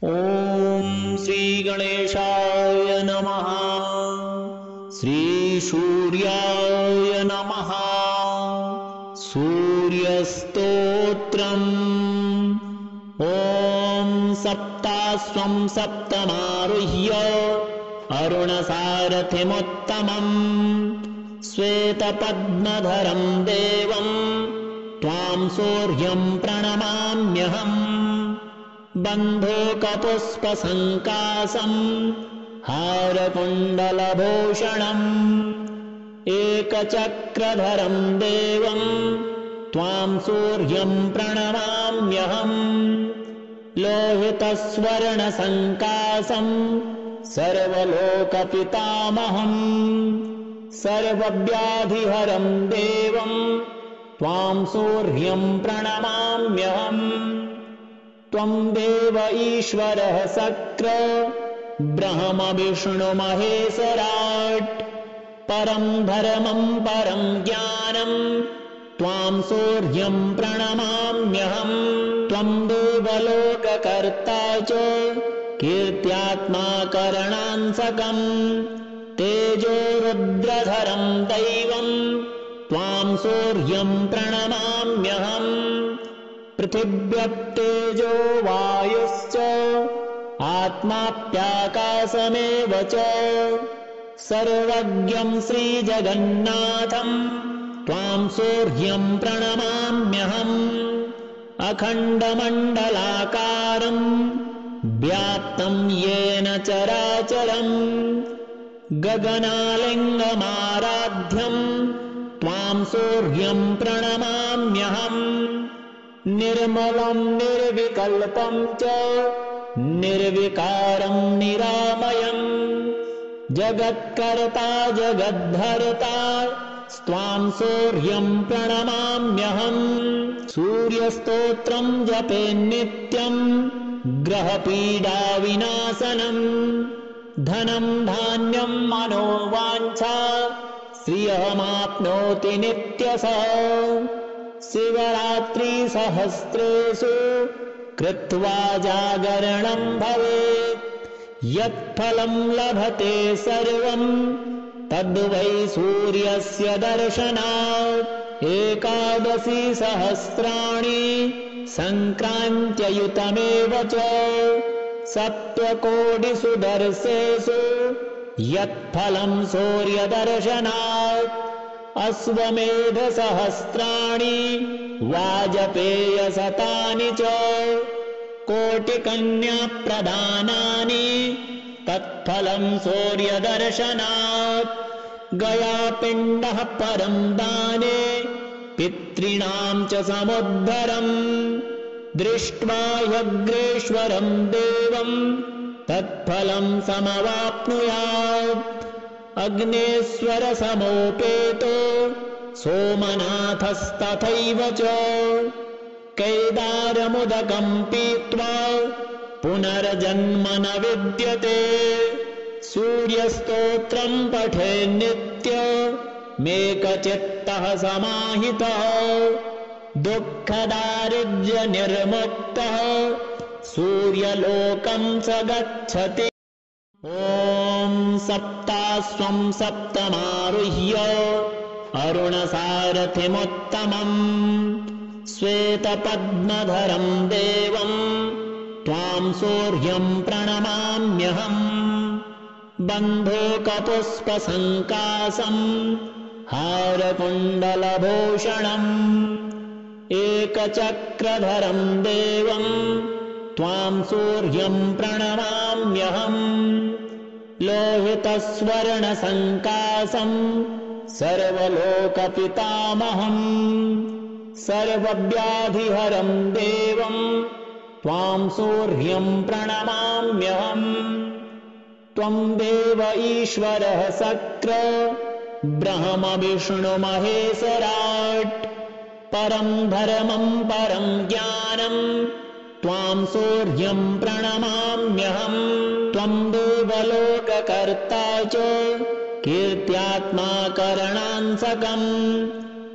ॐ श्रीगणेशाय नमः। श्रीसूर्याय नमः। सूर्यस्तोत्रम्। ॐ सप्तास्वं सप्तमारुह्य अरुणसारथिमुत्तमम् श्वेतपद्मधरं देवं त्वां सूर्यं प्रणमाम्यहम्। बन्धूकपुष्पसङ्कासम् हारकुण्डलभूषणम् एकचक्रधरं देवं त्वां सूर्यं प्रणमाम्यहम्। लोहितस्वर्णसङ्कासम् सर्वलोकपितामहम् सर्वव्याधिहरं देवं त्वां सूर्यं प्रणमाम्यहम्। त्वं देव ईश्वरः शक्र ब्रह्म विष्णु महेश्वराट् परं धर्मं परं ज्ञानं त्वां सूर्यं प्रणमाम्यहम्। त्वं देवलोककर्ता च कीर्त्यात्मा करणांसकम् तेजो रुद्रधरं दैवं त्वां सूर्यं प्रणमाम्यहम्। पृथिव्यप्तेजो वायुश्च आत्माप्याकाशमेव च सर्वज्ञं श्रीजगन्नाथं त्वां सूर्यं प्रणमाम्यहम्। अखण्डमण्डलाकारं व्याप्तं येन चराचरं गगनालिङ्गमाराध्यं त्वां सूर्यं प्रणमाम्यहम्। निर्मलं निर्विकल्पं च निर्विकारं निरामयं जगत्कर्ता जगद्धर्ता त्वां सूर्यं प्रणमाम्यहम्। सूर्यस्तोत्रं जपे नित्यं ग्रहपीडाविनाशनम् धनं धान्यं मनोवाञ्छा श्रियमाप्नोति नित्यशः। शिवरात्रिसहस्रेषु कृत्वा जागरणं भवेत् यत्फलं लभते सर्वं तद्वै सूर्यस्य दर्शनात्। एकादशी सहस्राणि सङ्क्रान्त्ययुतमेव च सप्तकोटिषु दर्शेषु यत्फलं सूर्यदर्शनात्। अश्वमेधसहस्राणि वाजपेयशतानि च कोटिकन्याप्रदानानि तत्फलं सूर्यदर्शनात्। गयापिण्डः परं दाने पितॄणां च समुद्धरम् दृष्ट्वा ह्यग्रेश्वरं देवं तत्फलं समवाप्नुयात्। अग्नेश्वरसमोपेतो सोमनाथस्तथैव च कैदारमुदकं पीत्वा पुनर्जन्म न विद्यते। सूर्यस्तोत्रं पठेन्नित्यमेकचित्तः समाहितः दुःखदारिद्र्यनिर्मुक्तः सूर्यलोकं स गच्छति। ॐ सप्तास्वं सप्तमारुह्य अरुणसारथिमुत्तमम् श्वेतपद्मधरं देवं त्वां सूर्यं प्रणमाम्यहम्। बन्धूकपुष्पसङ्कासम् हारकुण्डलभूषणम् एकचक्रधरं देवं त्वां सूर्यं प्रणमाम्यहम्। लोहितस्वर्णसङ्कासम् सर्वलोकपितामहम् सर्वव्याधिहरं देवं त्वां सूर्यं प्रणमाम्यहम्। त्वं देव ईश्वरः शक्र ब्रह्म विष्णु महेश्वराट् परं धर्मं परं ज्ञानं त्वां सूर्यं प्रणमाम्यहम्। त्वं देवलोककर्ता च कीर्त्यात्मा करणांसकम्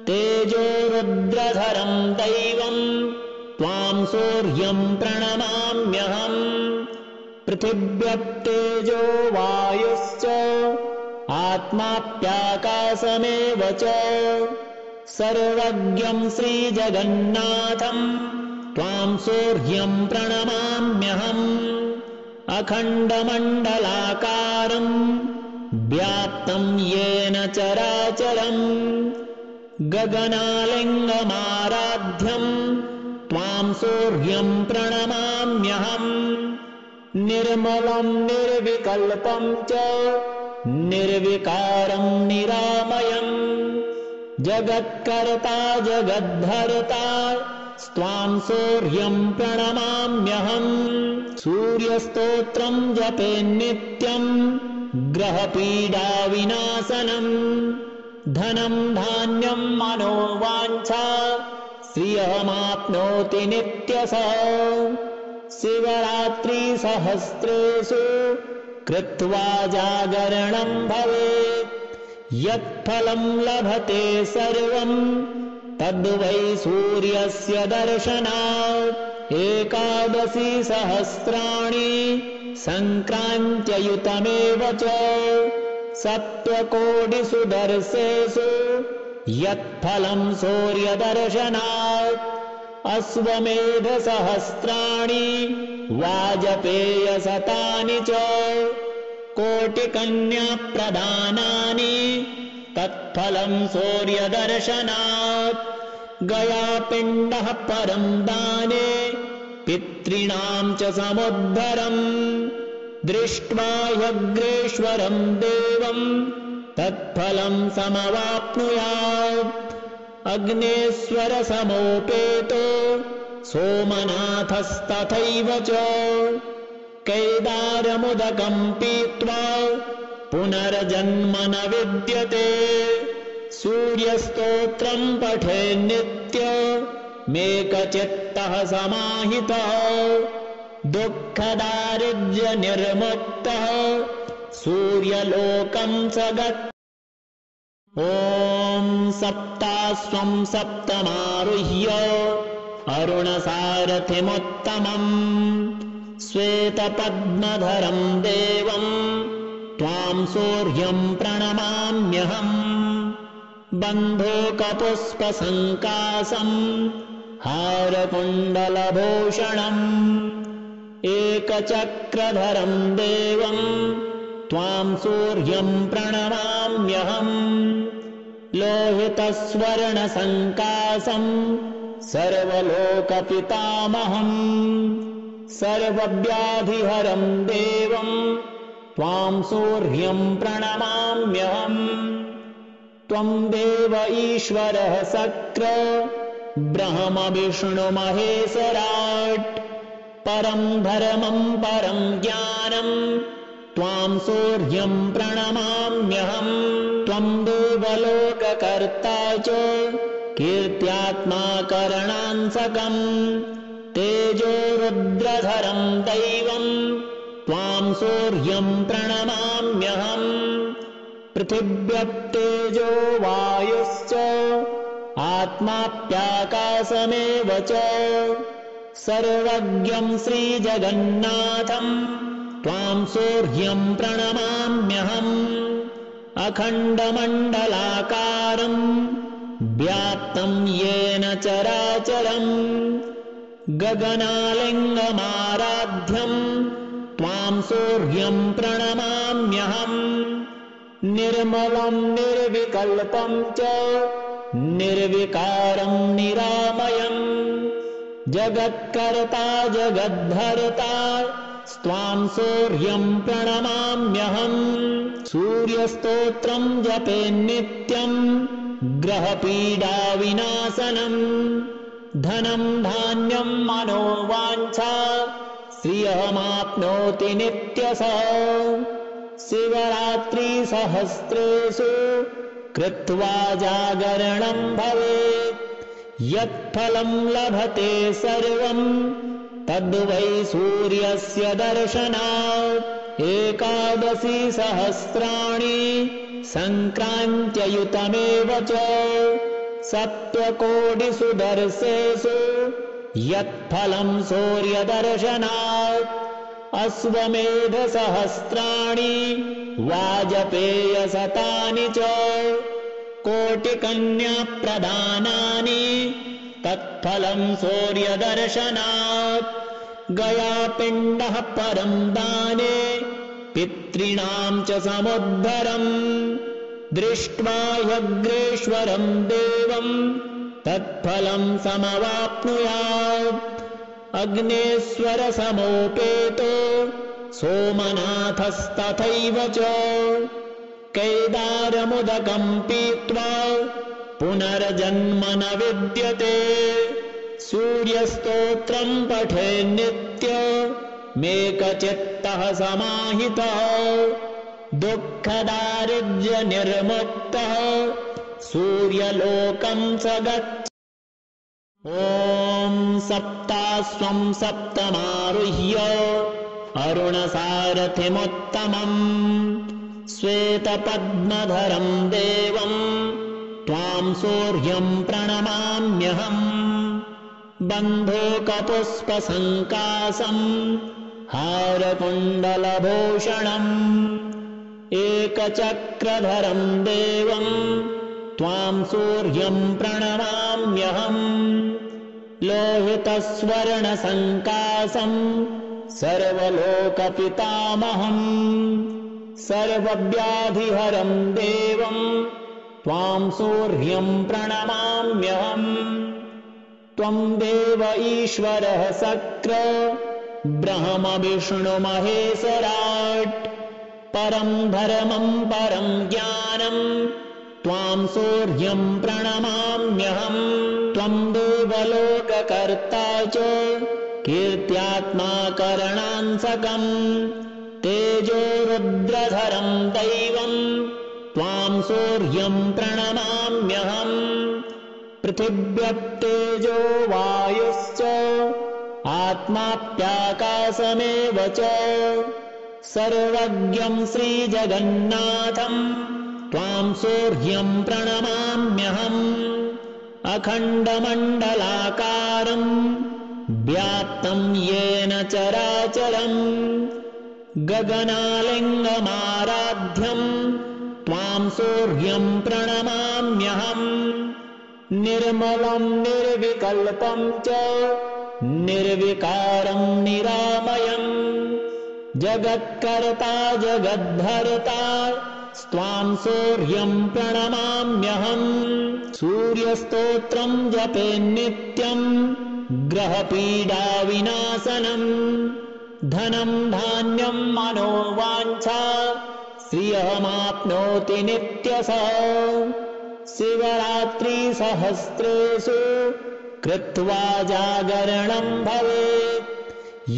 तेजो रुद्रधरं दैवं त्वां सूर्यं प्रणमाम्यहम्। पृथिव्यप्तेजो वायुश्च आत्माप्याकाशमेव च सर्वज्ञं श्रीजगन्नाथं त्वां सूर्यं प्रणमाम्यहम् अखण्डमण्डलाकारं व्याप्तं येन चराचरम् गगनालिङ्गमाराध्यं त्वां सूर्यं प्रणमाम्यहम् निर्मलं निर्विकल्पं च निर्विकारं निरामयम् जगत्कर्ता जगद्धर्ता त्वां सूर्यं प्रणमाम्यहम् सूर्यस्तोत्रं जपेन्नित्यं ग्रहपीडाविनाशनम् धनं धान्यं मनोवाञ्छा श्रियमाप्नोति नित्यशः शिवरात्रिसहस्रेषु कृत्वा जागरणं भवेत् यत्फलं लभते सर्वं तद्वै सूर्यस्य दर्शनात् एकादशी सहस्राणि सङ्क्रान्त्ययुतमेव च सप्तकोटिषु दर्शेषु यत्फलं सूर्यदर्शनात् अश्वमेधसहस्राणि वाजपेयशतानि च कोटिकन्याप्रदानानि तत्फलं सूर्यदर्शनात् गयापिण्डः परं दाने पितॄणां च समुद्धरम् दृष्ट्वा ह्यग्रेश्वरं देवं तत्फलं समवाप्नुयात् अग्नेश्वरसमोपेतो सोमनाथस्तथैव च कैदारमुदकं पीत्वा पुनर्जन्म न विद्यते सूर्यस्तोत्रं पठेन्नित्यमेकचित्तः समाहितः दुःखदारिद्र्यनिर्मुक्तः सूर्यलोकं स गत् ॐ सप्ताश्वं सप्तमारुह्य अरुणसारथिमुत्तमम् श्वेतपद्मधरं देवं त्वां सूर्यं प्रणमाम्यहम् बन्धूकपुष्पसङ्काशं हारकुण्डलभूषणम् एकचक्रधरं देवं त्वां सूर्यं प्रणमाम्यहम् लोहितस्वर्णसङ्काशं सर्वलोकपितामहम् सर्वव्याधिहरं देवं त्वां सूर्यं प्रणमाम्यहम् त्वं देव ईश्वरः शक्र ब्रह्म विष्णु महेश्वराट् परं धर्मं परं ज्ञानं त्वां सूर्यं प्रणमाम्यहम् त्वं देवलोककर्ता च कीर्त्यात्मा करणांसकम् तेजो रुद्रधरं दैवं त्वां सूर्यं प्रणमाम्यहम् पृथिव्यप्तेजो वायुश्च आत्माप्याकाशमेव च सर्वज्ञं श्रीजगन्नाथं त्वां सूर्यं प्रणमाम्यहम् अखण्डमण्डलाकारं व्याप्तं येन चराचरम् गगनालिङ्गमाराध्यं त्वां सूर्यं प्रणमाम्यहम् निर्मलं निर्विकल्पं च निर्विकारं निरामयम् जगत्कर्ता जगद्धर्ता त्वां सूर्यं प्रणमाम्यहम् सूर्यस्तोत्रं जपेन्नित्यं ग्रहपीडाविनाशनम् धनं धान्यं मनोवाञ्छा श्रियमाप्नोति नित्यशः शिवरात्रिसहस्रेषु कृत्वा जागरणं भवेत् यत्फलं लभते सर्वं तद्वै सूर्यस्य दर्शनात् एकादशी सहस्राणि सङ्क्रान्त्ययुतमेव च सप्तकोटिषु दर्शेषु यत्फलं सूर्यदर्शनात् अश्वमेधसहस्राणि वाजपेयशतानि च कोटिकन्याप्रदानानि तत्फलं सूर्यदर्शनात् गयापिण्डः परं दाने पितॄणां च समुद्धरम् दृष्ट्वा ह्यग्रेश्वरं देवं तत्फलं समवाप्नुयात् अग्नेश्वरसमोपेतो सोमनाथस्तथैव च कैदारमुदकं पीत्वा पुनर्जन्म न विद्यते सूर्यस्तोत्रं पठेन्नित्यमेकचित्तः समाहितः दुःखदारिद्र्यनिर्मुक्तः सूर्यलोकं स गच्छति। ॐ सप्तास्वं सप्तमारुह्य अरुणसारथिमुत्तमम् श्वेतपद्मधरं देवं त्वां सूर्यं प्रणमाम्यहम् बन्धूकपुष्पसङ्कासं हारकुण्डलभूषणम् एकचक्रधरं देवं त्वां सूर्यं प्रणमाम्यहम् लोहितस्वर्णसङ्कासं सर्वलोकपितामहम् सर्वव्याधिहरं देवं त्वां सूर्यं प्रणमाम्यहम् त्वं देव ईश्वरः शक्र ब्रह्म विष्णु महेश्वराट् परं धर्मं परं ज्ञानं त्वां सूर्यं प्रणमाम्यहम् त्वं देवलोककर्ता च कीर्त्यात्मा करणांसकम् तेजो रुद्रधरं दैवं त्वां सूर्यं प्रणमाम्यहम् पृथिव्यप्तेजो वायुश्च आत्माप्याकाशमेव च सर्वज्ञं श्रीजगन्नाथं त्वां सूर्यं प्रणमाम्यहम् अखण्डमण्डलाकारं व्याप्तं येन चराचरम् गगनालिङ्गमाराध्यं त्वां सूर्यं प्रणमाम्यहम् निर्मलं निर्विकल्पं च निर्विकारं निरामयम् जगत्कर्ता जगद्धर्ता त्वां सूर्यं प्रणमाम्यहम् सूर्यस्तोत्रं जपेन्नित्यं ग्रहपीडाविनाशनम् धनं धान्यं मनोवाञ्छा श्रियमाप्नोति नित्यशः शिवरात्रिसहस्रेषु कृत्वा जागरणं भवेत्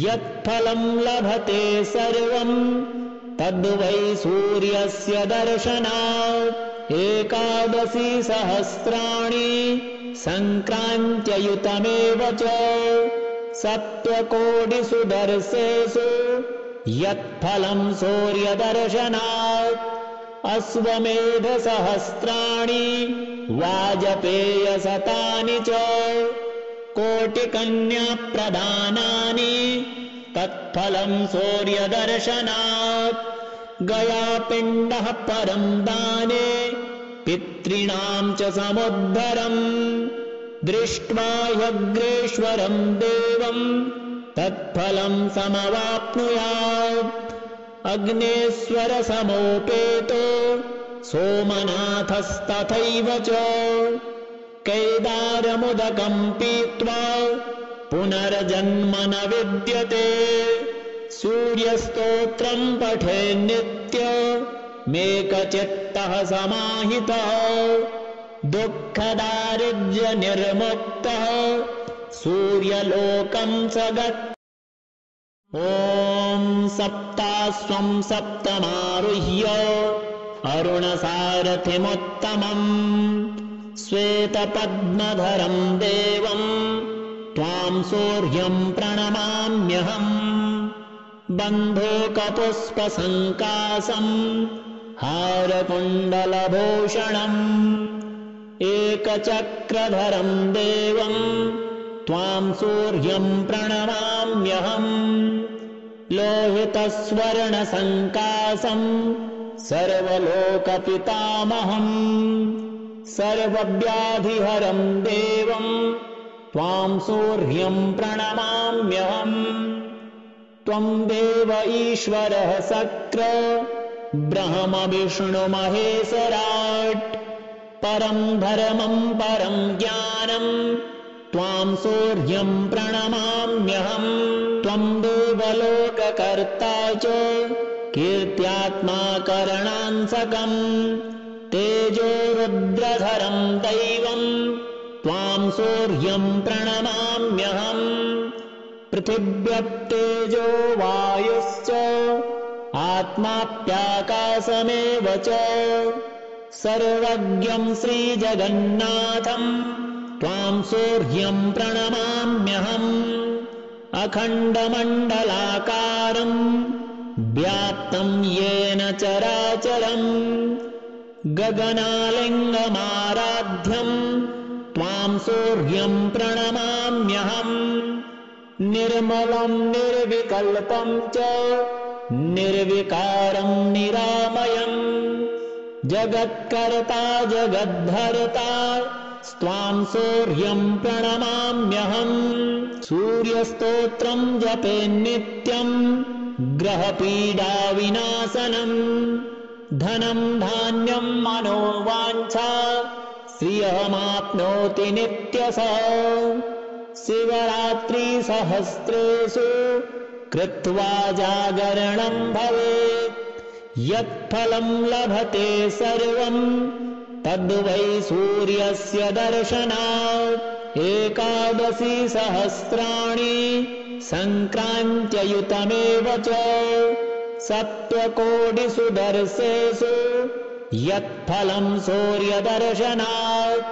यत्फलं लभते सर्वं तद्वै सूर्यस्य दर्शनात् एकादशी सहस्राणि सङ्क्रान्त्ययुतमेव च सप्तकोटिषु दर्शेषु यत्फलं सूर्यदर्शनात् अश्वमेधसहस्राणि वाजपेयशतानि च कोटिकन्याप्रदानानि तत्फलं सूर्यदर्शनात् गयापिण्डः परं दाने पितॄणां च समुद्धरम् दृष्ट्वा ह्यग्रेश्वरं देवं तत्फलं समवाप्नुयात् अग्नेश्वरसमोपेतो सोमनाथस्तथैव च कैदारमुदकं पीत्वा पुनर्जन्म न विद्यते सूर्यस्तोत्रं पठेन्नित्यमेकचित्तः समाहितः दुःखदारिद्र्यनिर्मुक्तः सूर्यलोकं स गच्छति। ॐ सप्तास्वं सप्तमारुह्य अरुणसारथिमुत्तमम् श्वेतपद्मधरं देवं त्वां सूर्यं प्रणमाम्यहम् बन्धूकपुष्पसङ्कासं हारकुण्डलभूषणम् एकचक्रधरं देवं त्वां सूर्यं प्रणमाम्यहम् लोहितस्वर्णसङ्कासम् सर्वलोकपितामहम् सर्वव्याधिहरम् देवम् त्वाम् सूर्यम् प्रणमाम्यहम् त्वम् देव ईश्वरः सक्र ब्रह्म विष्णु महेशराट् परम् धर्मम् परम् ज्ञानम् त्वाम् सूर्यम् प्रणमाम्यहम् त्वम् देवलोककर्ता च कीर्त्यात्मा करणांसकम् तेजो रुद्रधरम् दैवम् त्वाम् सूर्यम् प्रणमाम्यहम् पृथिव्यप्तेजो वायुश्च आत्माप्याकाशमेव च सर्वज्ञम् श्रीजगन्नाथम् त्वाम् सूर्यम् प्रणमाम्यहम् अखण्डमण्डलाकारम् व्याप्तम् येन चराचरम् गगनालिङ्गमाराध्यम् त्वाम् सूर्यम् प्रणमाम्यहम् निर्मलम् निर्विकल्पम् च निर्विकारम् निरामयम् जगत्कर्ता जगद्धर्ता त्वाम् सूर्यम् प्रणमाम्यहम् सूर्यस्तोत्रम् जपेन्नित्यम् ग्रहपीडाविनाशनम् धनम् धान्यम् मनोवाञ्छा श्रियमाप्नोति नित्यशः शिवरात्रिसहस्रेषु कृत्वा जागरणम् भवेत् यत्फलम् लभते सर्वम् तद्वै सूर्यस्य दर्शनात् एकादशी सहस्राणि सङ्क्रान्त्ययुतमेव च सप्तकोटिषु दर्शेषु यत्फलम् सूर्यदर्शनात्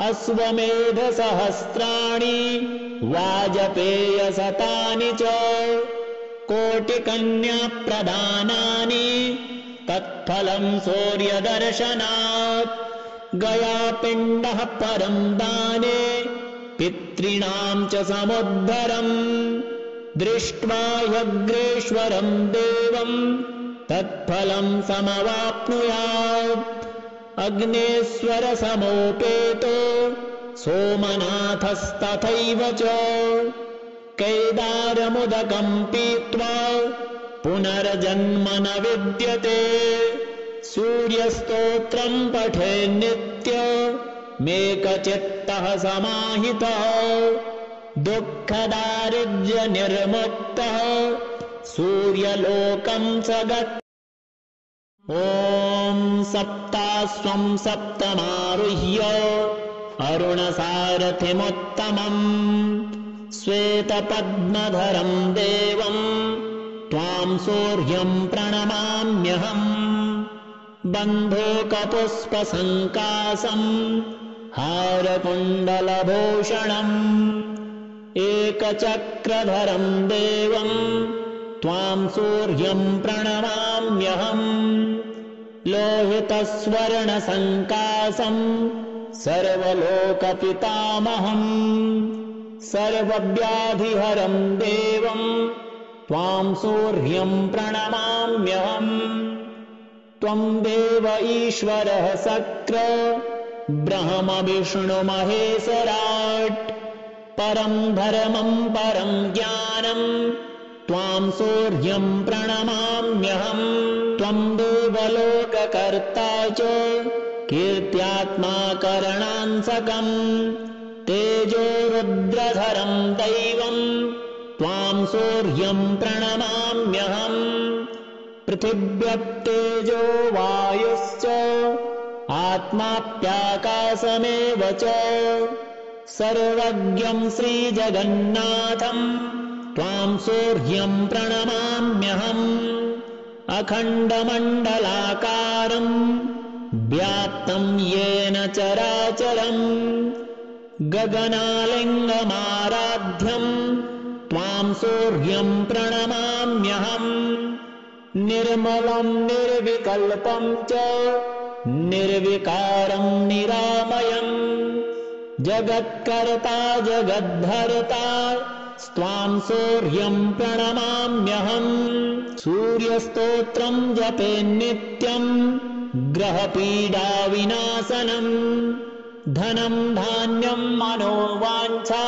अश्वमेधसहस्राणि वाजपेयशतानि च कोटिकन्याप्रदानानि तत्फलम् सूर्यदर्शनात् गयापिण्डः परम् दाने पितॄणाम् च समुद्धरम् दृष्ट्वा ह्यग्रेश्वरम् देवम् तत्फलम् समवाप्नुयात् अग्नेश्वरसमोपेतो सोमनाथस्तथैव च कैदारमुदकम् पीत्वा पुनर्जन्म न विद्यते सूर्यस्तोत्रम् पठेन्नित्यमेकचित्तः समाहितः दुःखदारिद्र्यनिर्मुक्तः सूर्यलोकम् स गत् ॐ सप्ताश्वम् सप्तमारुह्य अरुणसारथिमुत्तमम् श्वेतपद्मधरम् देवम् त्वाम् सूर्यम् प्रणमाम्यहम् बन्धूकपुष्पसङ्कासम् हारकुण्डलभूषणम् एकचक्रधरम् देवम् त्वाम् सूर्यम् प्रणमाम्यहम् लोहितस्वर्णसङ्कासम् सर्वलोकपितामहम् सर्वव्याधिहरम् देवम् त्वाम् सूर्यम् प्रणमाम्यहम् त्वम् देव ईश्वरः सक्र ब्रह्म विष्णु महेशराट् परम् धर्मम् परम् ज्ञानम् त्वाम् सूर्यम् प्रणमाम्यहम् त्वम् देवलोककर्ता च कीर्त्यात्मा करणांसकम् तेजो रुद्रधरम् दैवम् त्वाम् सूर्यम् प्रणमाम्यहम् पृथिव्यप्तेजो वायुश्च आत्माप्याकाशमेव च सर्वज्ञम् श्रीजगन्नाथम् त्वाम् सूर्यम् प्रणमाम्यहम् अखण्डमण्डलाकारम् व्याप्तम् येन चराचरम् गगनालिङ्गमाराध्यम् त्वाम् सूर्यम् प्रणमाम्यहम् निर्मलम् निर्विकल्पम् च निर्विकारम् निरामयम् जगत्कर्ता जगद्धर्ता त्वां सूर्यं प्रणमाम्यहम् सूर्यस्तोत्रं जपेन्नित्यम् ग्रहपीडाविनाशनम् धनं धान्यं मनोवाञ्छा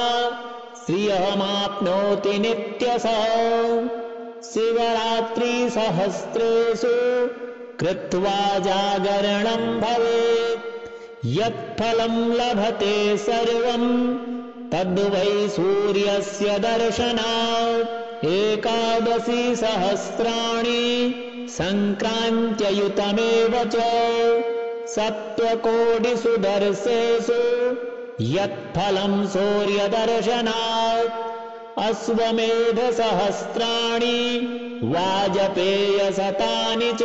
श्रियमाप्नोति नित्यशः शिवरात्रिसहस्रेषु कृत्वा जागरणं भवेत् यत्फलं लभते सर्वं तद्वै सूर्यस्य दर्शनात् एकादशी सहस्राणि सङ्क्रान्त्ययुतमेव च सप्तकोटिषु दर्शेषु यत्फलं सूर्यदर्शनात् अश्वमेधसहस्राणि वाजपेयशतानि च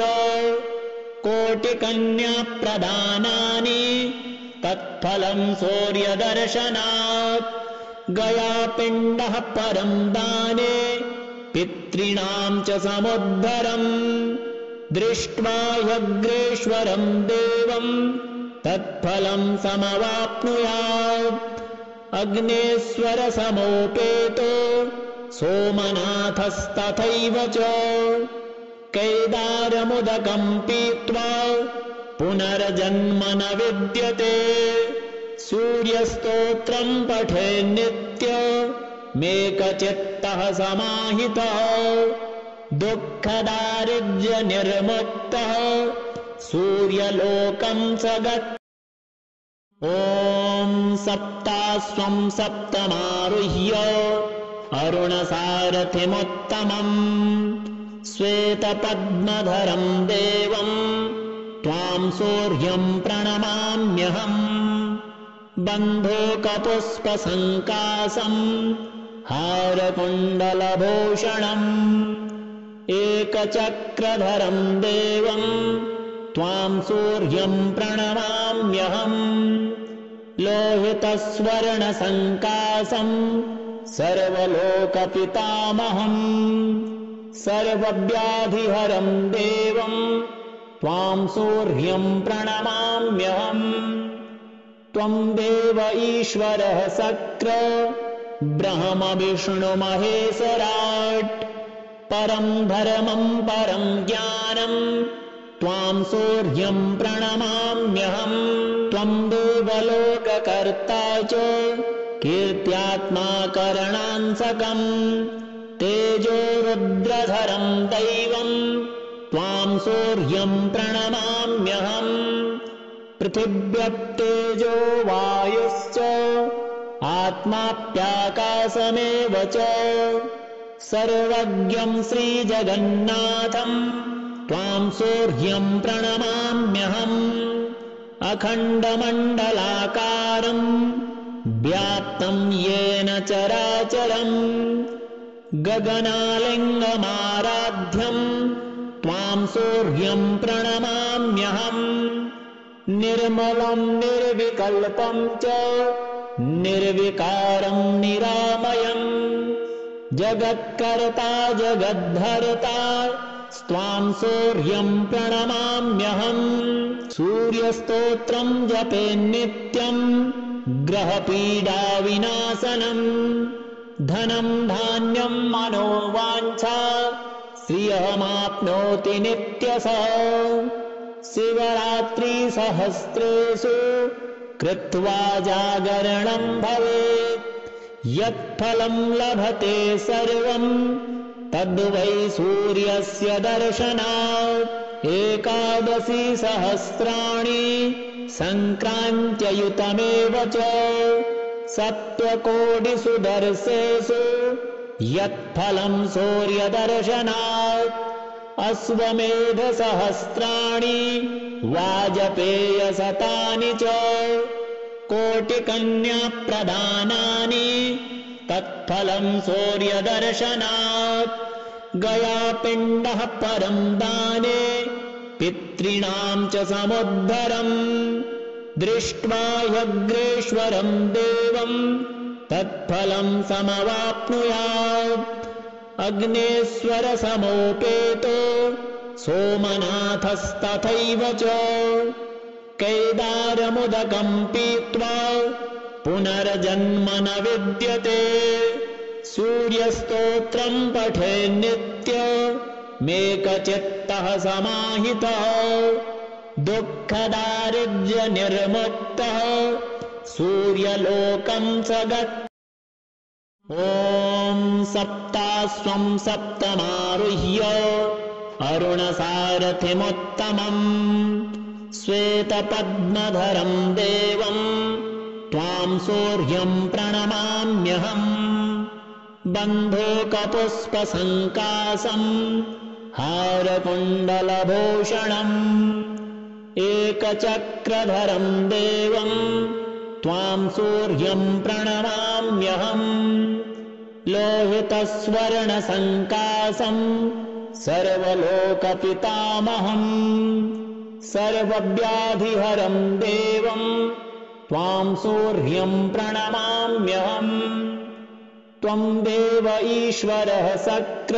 कोटिकन्याप्रदानानि तत्फलं सूर्यदर्शनात् गयापिण्डः परं दाने पितॄणां च समुद्धरम् दृष्ट्वा ह्यग्रेश्वरं देवं तत्फलं समवाप्नुयात् अग्नेश्वरसमोपेतो सोमनाथस्तथैव च कैदारमुदकं पीत्वा पुनर्जन्म न विद्यते सूर्यस्तोत्रं पठेन्नित्यमेकचित्तः समाहितः दुःखदारिद्र्यनिर्मुक्तः सूर्यलोकं स गच्छति। ॐ सप्ताश्वं सप्तमारुह्य अरुणसारथिमुत्तमम् श्वेतपद्मधरं देवं त्वां सूर्यं प्रणमाम्यहम् बन्धूकपुष्पसङ्काशं हारकुण्डलभूषणम् एकचक्रधरं देवं त्वां सूर्यं प्रणमाम्यहम् लोहितस्वर्णसङ्काशं सर्वलोकपितामहम् सर्वव्याधिहरं देवं त्वां सूर्यं प्रणमाम्यहम् त्वं देव ईश्वरः शक्र ब्रह्म विष्णु महेश्वराट् परं धर्मं परं ज्ञानं त्वां सूर्यं प्रणमाम्यहम् त्वं देवलोककर्ता च कीर्त्यात्मा करणांसकम् तेजो रुद्रधरं दैवं त्वां सूर्यं प्रणमाम्यहम् पृथिव्यप्तेजो वायुश्च आत्माप्याकाशमेव च सर्वज्ञं श्रीजगन्नाथं त्वां सूर्यं प्रणमाम्यहम् अखण्डमण्डलाकारं व्याप्तं येन चराचरम् गगनालिङ्गमाराध्यं त्वां सूर्यं प्रणमाम्यहम् निर्मलं निर्विकल्पं च निर्विकारं निरामयम् जगत्कर्ता जगद्धर्ता त्वां सूर्यं प्रणमाम्यहम् सूर्यस्तोत्रं जपेन्नित्यं ग्रहपीडाविनाशनम् धनं धान्यं मनोवाञ्छा श्रियमाप्नोति नित्यशः शिवरात्रिसहस्रेषु कृत्वा जागरणं भवेत् यत्फलं लभते सर्वं तद्वै सूर्यस्य दर्शनात् एकादशी सहस्राणि सङ्क्रान्त्ययुतमेव च सप्तकोटिषु दर्शेषु यत्फलं सूर्यदर्शनात् अश्वमेधसहस्राणि वाजपेयशतानि च कोटिकन्याप्रदानानि तत्फलं सूर्यदर्शनात् गयापिण्डः परं दाने पितॄणां च समुद्धरम् दृष्ट्वा ह्यग्रेश्वरं देवं तत्फलं समवाप्नुयात् अग्नेश्वरसमोपेतो सोमनाथस्तथैव च कैदारमुदकं पीत्वा पुनर्जन्म न विद्यते सूर्यस्तोत्रं पठेन्नित्यमेकचित्तः समाहितः दुःखदारिद्र्यनिर्मुक्तः सूर्यलोकं स गच्छति। ॐ सप्तास्वं सप्तमारुह्य अरुणसारथिमुत्तमम् श्वेतपद्मधरं देवं त्वां सूर्यं प्रणमाम्यहम् बन्धूकपुष्पसङ्कासम् हारकुण्डलभूषणम् एकचक्रधरं देवं त्वां सूर्यं प्रणमाम्यहम् लोहितस्वर्णसङ्कासम् सर्वलोकपितामहम् सर्वव्याधिहरं देवं त्वां सूर्यं प्रणमाम्यहम् त्वं देव ईश्वरः सक्र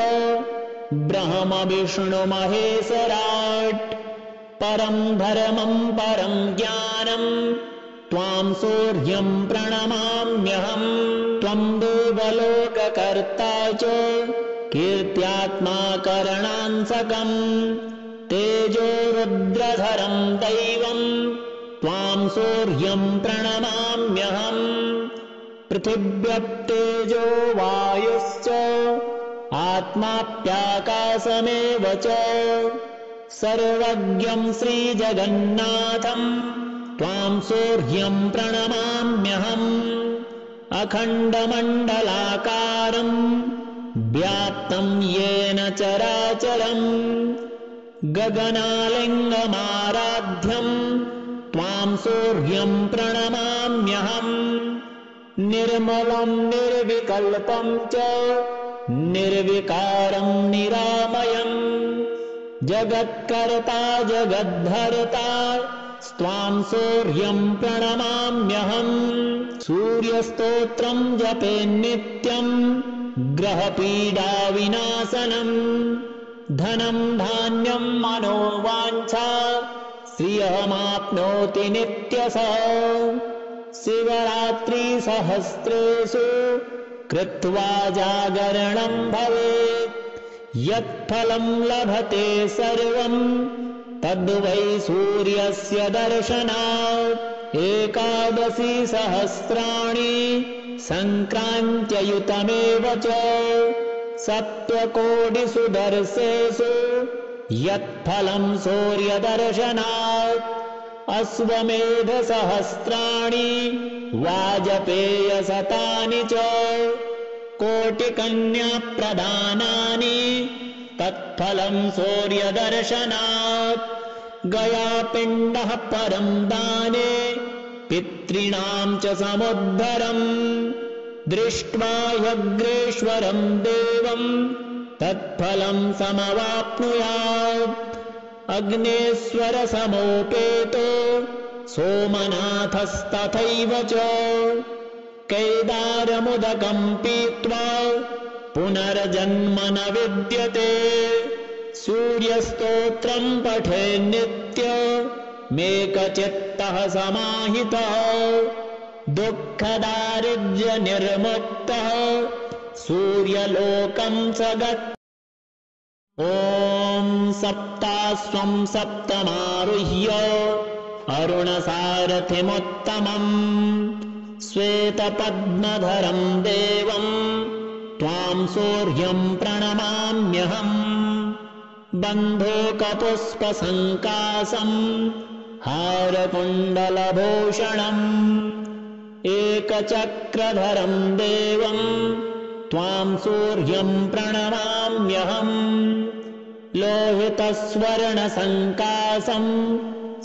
ब्रह्म विष्णु महेश्वराट् परं धर्मं परं ज्ञानं त्वां सूर्यं प्रणमाम्यहम् त्वं देवलोककर्ता च कीर्त्यात्मा करणांसकम् तेजो रुद्रधरं दैवं त्वां सूर्यं प्रणमाम्यहम् पृथिव्यप्तेजो वायुश्च आत्माप्याकाशमेव च सर्वज्ञं श्रीजगन्नाथं त्वां सूर्यं प्रणमाम्यहम् अखण्डमण्डलाकारं व्याप्तं येन चराचरम् गगनालिङ्गमाराध्यं त्वां सूर्यं प्रणमाम्यहम् निर्मलं निर्विकल्पं च निर्विकारं निरामयम् जगत्कर्ता जगद्धर्ता त्वां सूर्यं प्रणमाम्यहम् सूर्यस्तोत्रं जपेन्नित्यं ग्रहपीडाविनाशनम् धनं धान्यं मनोवाञ्छा श्रियमाप्नोति नित्यशः शिवरात्रिसहस्रेषु कृत्वा जागरणं भवेत् यत्फलं लभते सर्वं तद्वै सूर्यस्य दर्शनात् एकादशी सहस्राणि सङ्क्रान्त्ययुतमेव च सप्तकोटिषु दर्शेषु यत्फलं सूर्यदर्शनात् अश्वमेधसहस्राणि वाजपेयशतानि च कोटिकन्याप्रदानानि तत्फलं सूर्यदर्शनात् गयापिण्डः परं दाने पितॄणां च समुद्धरम् दृष्ट्वा ह्यग्रेश्वरं देवं तत्फलं समवाप्नुयात् अग्नेश्वरसमोपेतो सोमनाथस्तथैव च कैदारमुदकं पीत्वा पुनर्जन्म न विद्यते सूर्यस्तोत्रं पठेन्नित्यमेकचित्तः समाहितः दुःखदारिद्र्यनिर्मुक्तः सूर्यलोकं स गच्छति। ॐ सप्तास्वं सप्तमारुह्य अरुणसारथिमुत्तमम् श्वेतपद्मधरं देवं त्वां सूर्यं प्रणमाम्यहम् बन्धूकपुष्पसङ्कासम् हारकुण्डलभूषणम् एकचक्रधरं देवं त्वां सूर्यं प्रणमाम्यहम् लोहितस्वर्णसङ्कासम्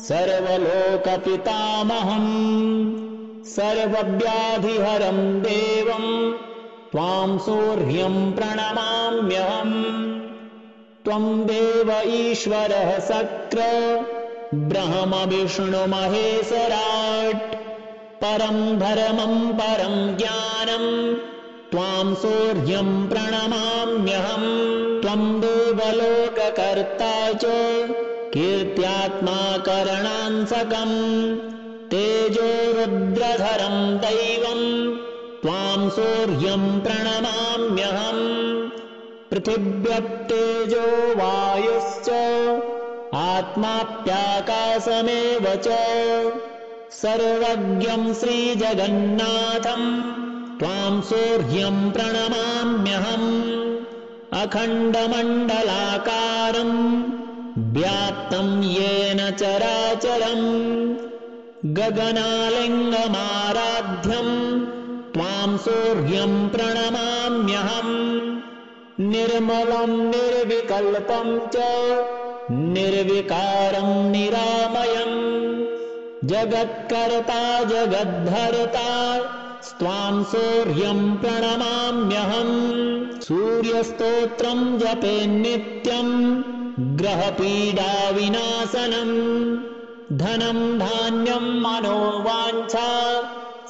सर्वलोकपितामहम् सर्वव्याधिहरं देवं त्वां सूर्यं प्रणमाम्यहम् त्वं देव ईश्वरः सक्र ब्रह्म विष्णु महेश्वराट् परं धर्मं परं ज्ञानं त्वां सूर्यं प्रणमाम्यहम् त्वं देवलोककर्ता च कीर्त्यात्मा करणांसकम् तेजो रुद्रधरं दैवं त्वां सूर्यं प्रणमाम्यहम् पृथिव्यप्तेजो वायुश्च आत्माप्याकाशमेव च सर्वज्ञं श्रीजगन्नाथं त्वां सूर्यं प्रणमाम्यहम् अखण्डमण्डलाकारं व्याप्तं येन चराचरम् गगनालिङ्गमाराध्यं त्वां सूर्यं प्रणमाम्यहम् निर्मलं निर्विकल्पं च निर्विकारं निरामयम् जगत्कर्ता जगद्धर्ता त्वां सूर्यं प्रणमाम्यहम् सूर्यस्तोत्रं जपेन्नित्यं ग्रहपीडाविनाशनम् धनं धान्यं मनोवाञ्छा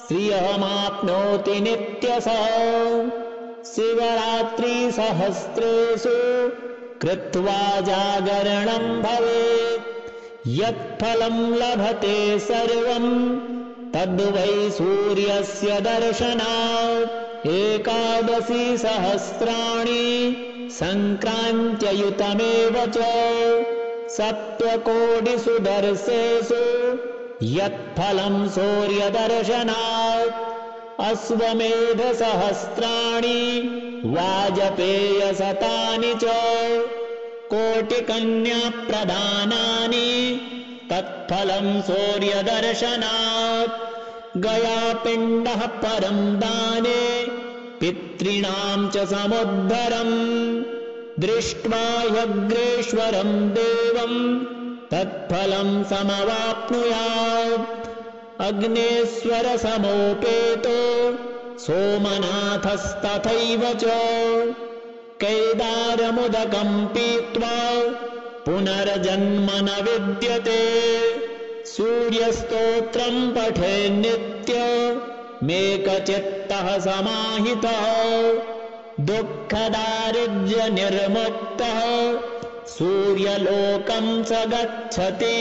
श्रियमाप्नोति नित्यशः शिवरात्रिसहस्रेषु कृत्वा जागरणं भवेत् यत्फलं लभते सर्वं तद्वै सूर्यस्य दर्शनात् एकादशी सहस्राणि सङ्क्रान्त्ययुतमेव च सप्तकोटिषु दर्शेषु यत्फलं सूर्यदर्शनात् अश्वमेधसहस्राणि वाजपेयशतानि च कोटिकन्याप्रदानानि तत्फलं सूर्यदर्शनात् गयापिण्डः परं दाने पितॄणां च समुद्धरम् दृष्ट्वा ह्यग्रेश्वरं देवं तत्फलं समवाप्नुयात् अग्नेश्वरसमोपेतो सोमनाथस्तथैव च कैदारमुदकं पीत्वा पुनर्जन्म न विद्यते सूर्यस्तोत्रं पठेन्नित्यमेकचित्तः समाहितः दुःखदारिद्र्यनिर्मुक्तः सूर्यलोकं स गच्छति।